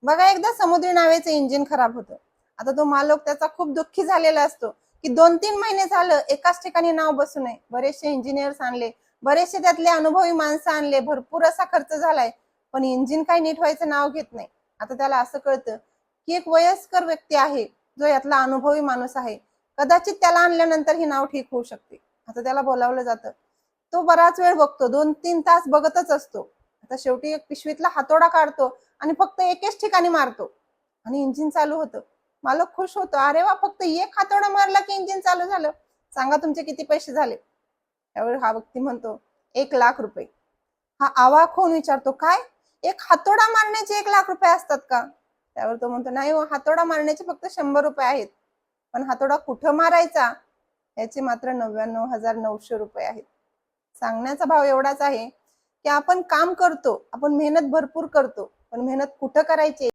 बघा, एकदा समुद्री नावेचं इंजिन खराब होतं. आता तो मालक त्याचा खूप दुःखी झालेला असतो की 2-3 महिने झालं एकाच ठिकाणी नाव बसू नये. बरेचसे इंजिनियर्स आणले, बरेचसे त्यातले अनुभवी माणसं आणले, भरपूर असा खर्च झालाय, पण इंजिन काही नीट व्हायचं नाव घेत नाही. आता त्याला असं कळतं की एक वयस्कर व्यक्ती आहे, जो यातला अनुभवी माणूस आहे, कदाचित त्याला आणल्यानंतर ही नाव ठीक होऊ शकते. आता त्याला बोलावलं जातं. तो बराच वेळ बघतो, 2-3 तास बघतच असतो. आता शेवटी एक पिशवीतला हातोडा काढतो आणि फक्त एकेच ठिकाणी मारतो आणि इंजिन चालू होतं. मालक खुश होतो, अरे वा, फक्त एक हातोडा मारला की इंजिन चालू झालं. सांगा तुमचे किती पैसे झाले? त्यावेळी हा व्यक्ती म्हणतो, 1,00,000 रुपये. हा अवाक होऊन विचारतो, काय, एक हातोडा मारण्याचे 1,00,000 रुपये असतात का? त्यावर तो म्हणतो, नाही हो, हातोडा मारण्याचे फक्त 100 रुपये आहेत, पण हातोडा कुठं मारायचा याचे मात्र 99,900 रुपये आहेत. सांगण्याचा भाव एवढाच आहे की आपण काम करतो, आपण मेहनत भरपूर करतो, पण मेहनत कुठं करायची